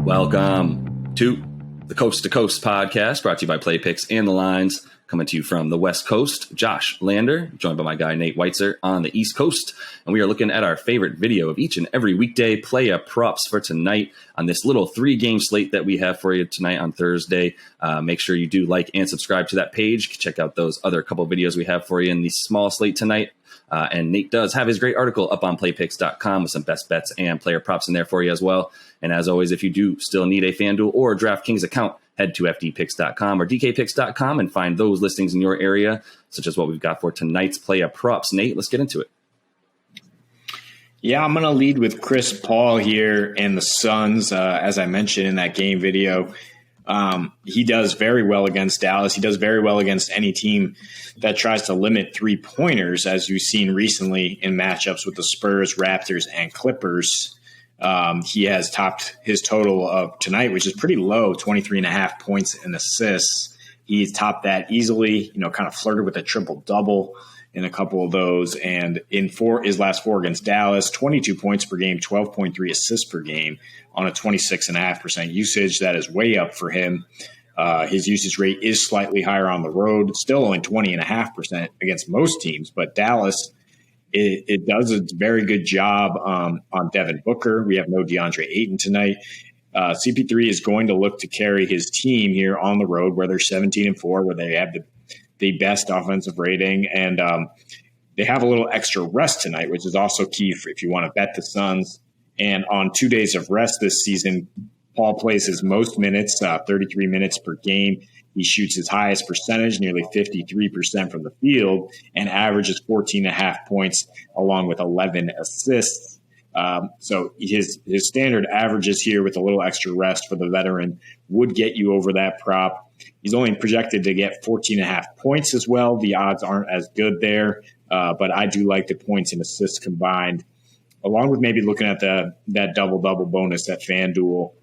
Welcome to the Coast to Coast podcast, brought to you by Play Picks and the Lines, coming to you from the West Coast. Josh Lander, joined by my guy Nate Weitzer on the East Coast, and we are looking at our favorite video of each and every weekday play props for tonight on this little 3-game slate that we have for you tonight on Thursday. Make sure you do like and subscribe to that page. Check out those other couple videos we have for you in the small slate tonight. And Nate does have his great article up on playpicks.com with some best bets and player props in there for you as well. And as always, if you do still need a FanDuel or DraftKings account, head to fdpicks.com or dkpicks.com and find those listings in your area, such as what we've got for tonight's player props. Nate, let's get into it. Yeah, I'm going to lead with Chris Paul here and the Suns. As I mentioned in that game video, he does very well against Dallas. He does very well against any team that tries to limit three-pointers, as you've seen recently in matchups with the Spurs, Raptors, and Clippers. He has topped his total of tonight, which is pretty low, 23.5 points and assists. He's topped that easily, kind of flirted with a triple-double in a couple of those. And in his last four against Dallas, 22 points per game, 12.3 assists per game on a 26.5% usage. That is way up for him. His usage rate is slightly higher on the road, still only 20.5% against most teams. But Dallas, it does a very good job on Devin Booker. We have no DeAndre Ayton tonight. CP3 is going to look to carry his team here on the road, where they're 17-4, where they have the best offensive rating. And they have a little extra rest tonight, which is also key if you want to bet the Suns. And on 2 days of rest this season, Paul plays his most minutes, 33 minutes per game. He shoots his highest percentage, nearly 53% from the field, and averages 14.5 points along with 11 assists. So his standard averages here with a little extra rest for the veteran would get you over that prop. He's only projected to get 14.5 points as well. The odds aren't as good there, but I do like the points and assists combined, along with maybe looking at that double-double bonus at FanDuel,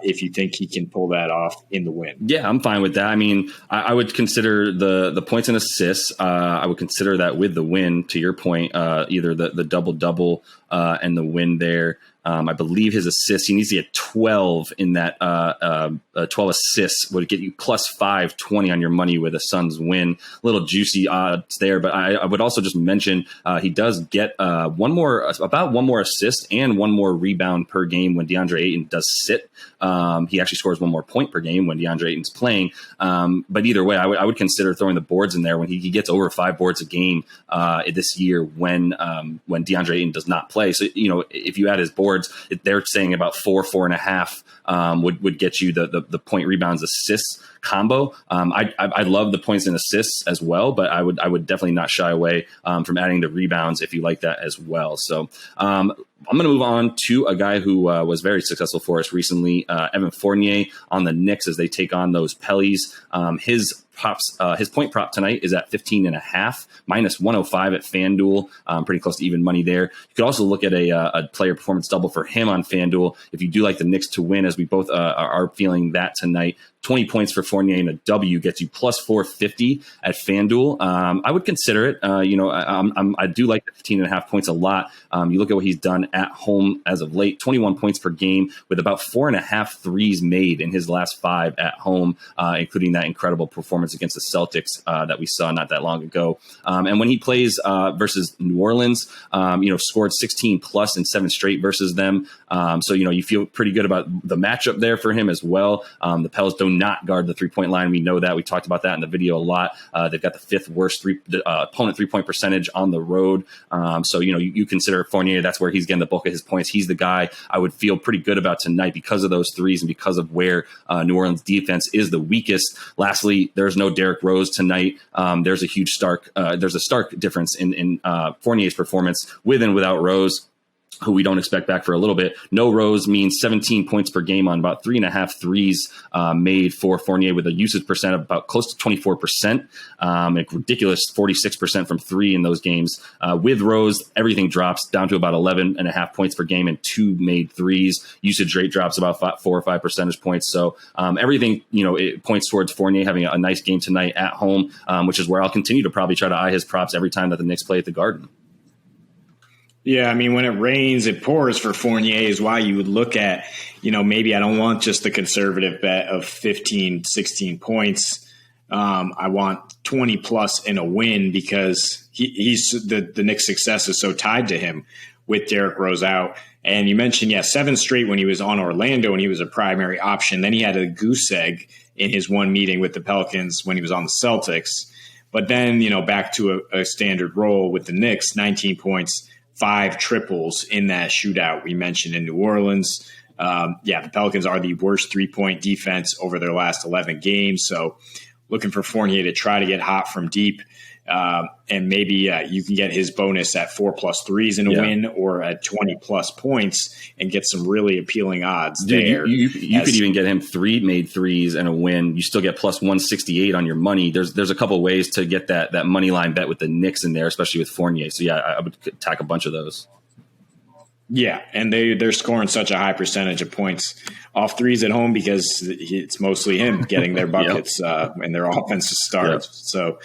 if you think he can pull that off in the win. Yeah, I'm fine with that. I mean, I would consider the points and assists. I would consider that with the win, to your point, either the double-double and the win there. I believe his assists, he needs to get 12 in that 12 assists would get you plus 520 on your money with a Suns win. A little juicy odds there, but I would also just mention he does get about one more assist and one more rebound per game when DeAndre Ayton does sit. He actually scores one more point per game when DeAndre Ayton's playing. But either way, I would consider throwing the boards in there when he gets over 5 boards a game this year when DeAndre Ayton does not play. So, if you add his boards, they're saying about 4.5 would get you the point, rebounds, assists combo. I love the points and assists as well, but I would definitely not shy away from adding the rebounds if you like that as well. So I'm going to move on to a guy who was very successful for us recently, Evan Fournier on the Knicks as they take on those Pellies. His point prop tonight is at 15.5, minus 105 at FanDuel, pretty close to even money there. You could also look at a player performance double for him on FanDuel if you do like the Knicks to win, as we both are feeling that tonight. 20 points for Fournier and a W gets you plus 450 at FanDuel. I would consider it. I do like the 15.5 points a lot. You look at what he's done at home as of late, 21 points per game with about 4.5 threes made in his last 5 at home, including that incredible performance against the Celtics that we saw not that long ago. And when he plays versus New Orleans, scored 16 plus in 7 straight versus them. So you feel pretty good about the matchup there for him as well. The Pels do not guard the 3-point line. We know that. We talked about that in the video a lot. They've got the 5th worst opponent 3-point percentage on the road. So you consider Fournier, that's where he's getting the bulk of his points. He's the guy I would feel pretty good about tonight because of those threes and because of where New Orleans defense is the weakest. Lastly, there's no Derrick Rose tonight. There's a stark difference in Fournier's performance with and without Rose, who we don't expect back for a little bit. No Rose means 17 points per game on about 3.5 threes made for Fournier, with a usage percent of about close to 24%. A ridiculous 46% from 3 in those games. With Rose, everything drops down to about 11.5 points per game and 2 made threes. Usage rate drops about 4 or 5 percentage points. So everything, it points towards Fournier having a nice game tonight at home, which is where I'll continue to probably try to eye his props every time that the Knicks play at the Garden. Yeah, I mean, when it rains, it pours for Fournier is why you would look at, maybe I don't want just the conservative bet of 15, 16 points. I want 20 plus in a win because he's the Knicks' success is so tied to him with Derrick Rose out. And you mentioned, 7 straight when he was on Orlando and he was a primary option. Then he had a goose egg in his one meeting with the Pelicans when he was on the Celtics. But then, back to a standard role with the Knicks, 19 points, 5 triples in that shootout we mentioned in New Orleans. The Pelicans are the worst 3-point defense over their last 11 games. So looking for Fournier to try to get hot from deep. And maybe you can get his bonus at 4+ threes in a win or at 20+ points and get some really appealing odds there. You could even get him 3 made threes and a win. You still get plus 168 on your money. There's a couple ways to get that money line bet with the Knicks in there, especially with Fournier. So I would attack a bunch of those. Yeah, and they're scoring such a high percentage of points off threes at home because it's mostly him getting their buckets and their offensive starts. Yep. So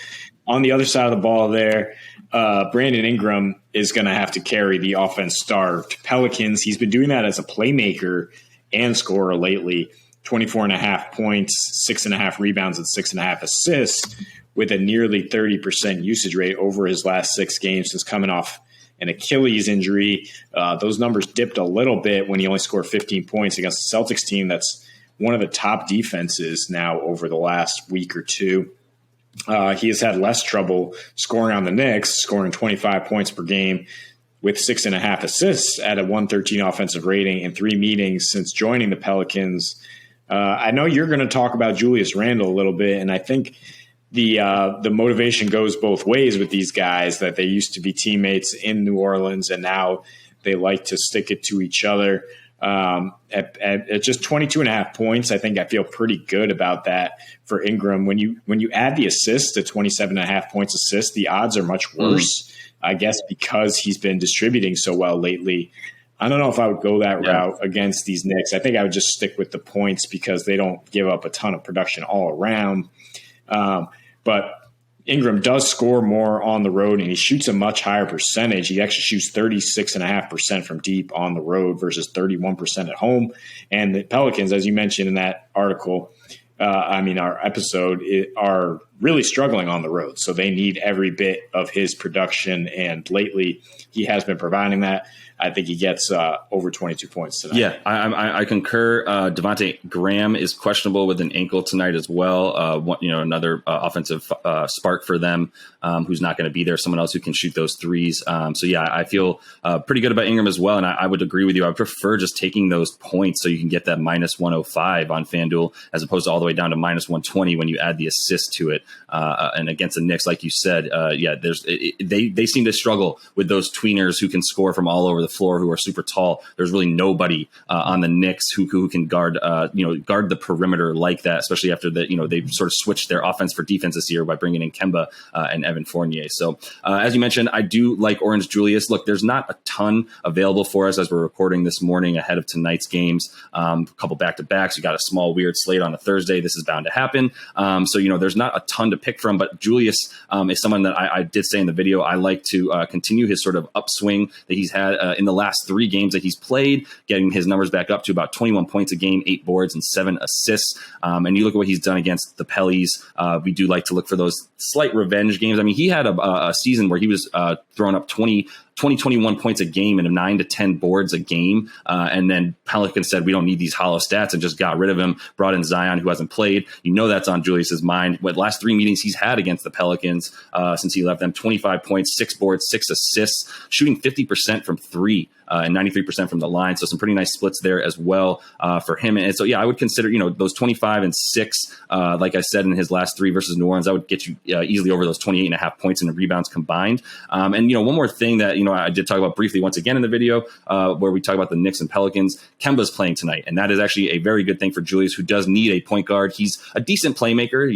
on the other side of the ball there, Brandon Ingram is going to have to carry the offense-starved Pelicans. He's been doing that as a playmaker and scorer lately, 24.5 points, 6.5 rebounds, and 6.5 assists with a nearly 30% usage rate over his last 6 games since coming off an Achilles injury. Those numbers dipped a little bit when he only scored 15 points against the Celtics team. That's one of the top defenses now over the last week or two. He has had less trouble scoring on the Knicks, scoring 25 points per game with 6.5 assists at a 113 offensive rating in 3 meetings since joining the Pelicans. I know you're going to talk about Julius Randle a little bit, and I think the motivation goes both ways with these guys, that they used to be teammates in New Orleans and now they like to stick it to each other. At just 22.5 points, I think I feel pretty good about that for Ingram. When you add the assists to 27.5 points assist, the odds are much worse, I guess, because he's been distributing so well lately. I don't know if I would go that route against these Knicks. I think I would just stick with the points because they don't give up a ton of production all around. But Ingram does score more on the road, and he shoots a much higher percentage. He actually shoots 36.5% from deep on the road versus 31% at home. And the Pelicans, as you mentioned in that article, our episode, are really struggling on the road. So they need every bit of his production, and lately he has been providing that. I think he gets over 22 points tonight. Yeah, I concur. Devontae Graham is questionable with an ankle tonight as well. Another offensive spark for them who's not going to be there. Someone else who can shoot those threes. I feel pretty good about Ingram as well. And I would agree with you. I would prefer just taking those points so you can get that minus 105 on FanDuel as opposed to all the way down to minus 120 when you add the assist to it. And against the Knicks, like you said, they seem to struggle with those tweeners who can score from all over the floor, who are super tall. There's really nobody on the Knicks who can guard the perimeter like that, especially after they sort of switched their offense for defense this year by bringing in Kemba and Evan Fournier. So as you mentioned, I do like Orange Julius. Look, there's not a ton available for us as we're recording this morning ahead of tonight's games. A couple back-to-backs. You got a small weird slate on a Thursday. This is bound to happen. There's not a ton to pick from, but Julius is someone that I did say in the video I like to continue his sort of upswing that he's had in the last 3 games that he's played, getting his numbers back up to about 21 points a game, 8 boards and 7 assists. And you look at what he's done against the Pellies. We do like to look for those slight revenge games. I mean, he had a season where he was throwing up 21 points a game and 9 to 10 boards a game. And then Pelicans said, we don't need these hollow stats, and just got rid of him, brought in Zion, who hasn't played. That's on Julius's mind. What last 3 meetings he's had against the Pelicans since he left them, 25 points, 6 boards, 6 assists, shooting 50% from 3 and 93% from the line. So some pretty nice splits there as well for him. And so, I would consider, those 25 and 6, like I said, in his last 3 versus New Orleans, I would get you easily over those 28.5 points in the rebounds combined. And one more thing that, I did talk about briefly once again in the video where we talk about the Knicks and Pelicans. Kemba's playing tonight, and that is actually a very good thing for Julius, who does need a point guard. He's a decent playmaker,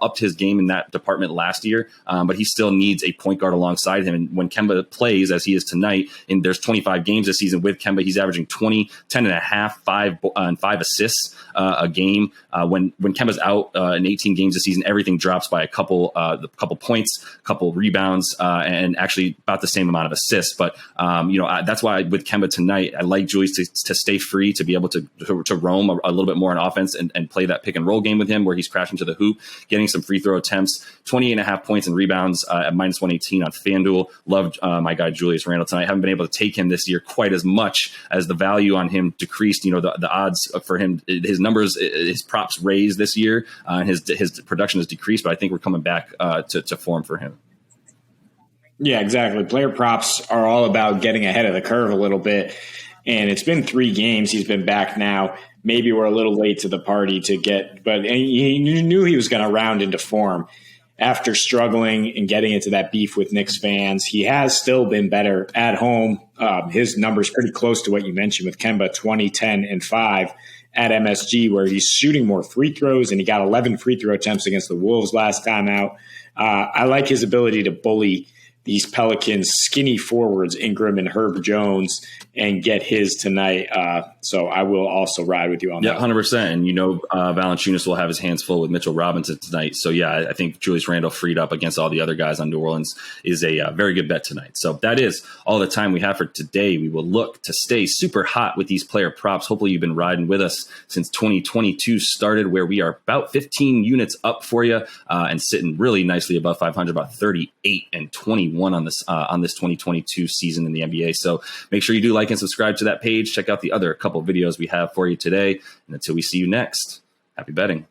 upped his game in that department last year, but he still needs a point guard alongside him. And when Kemba plays, as he is tonight, and there's 25 games games this season with Kemba, he's averaging 20, 10 and a half, 5 assists a game. When Kemba's out in 18 games this season, everything drops by a couple points, a couple rebounds, and actually about the same amount of assists. But that's why with Kemba tonight, I like Julius to stay free, to be able to roam a little bit more on offense and play that pick and roll game with him, where he's crashing to the hoop, getting some free throw attempts. 28.5 points and rebounds at minus 118 on FanDuel. Loved my guy Julius Randle tonight. Haven't been able to take him this year quite as much as the value on him decreased. The odds for him, his numbers, his props raised this year, and his production has decreased. But I think we're coming back to form for him. Yeah, exactly. Player props are all about getting ahead of the curve a little bit. And it's been 3 games. He's been back now. Maybe we're a little late to the party but he knew he was going to round into form. After struggling and getting into that beef with Knicks fans, he has still been better at home. His numbers pretty close to what you mentioned with Kemba, 20, 10, and 5 at MSG, where he's shooting more free throws, and he got 11 free throw attempts against the Wolves last time out. I like his ability to bully these Pelicans skinny forwards, Ingram and Herb Jones, and get his tonight. So I will also ride with you on that. Yeah, 100%. And Valanciunas will have his hands full with Mitchell Robinson tonight. So yeah, I think Julius Randle freed up against all the other guys on New Orleans is a very good bet tonight. So that is all the time we have for today. We will look to stay super hot with these player props. Hopefully you've been riding with us since 2022 started, where we are about 15 units up for you and sitting really nicely above 500, about 38 and 21 on this 2022 season in the NBA. So make sure you do like and subscribe to that page. Check out the other couple videos we have for you today. And until we see you next, happy betting.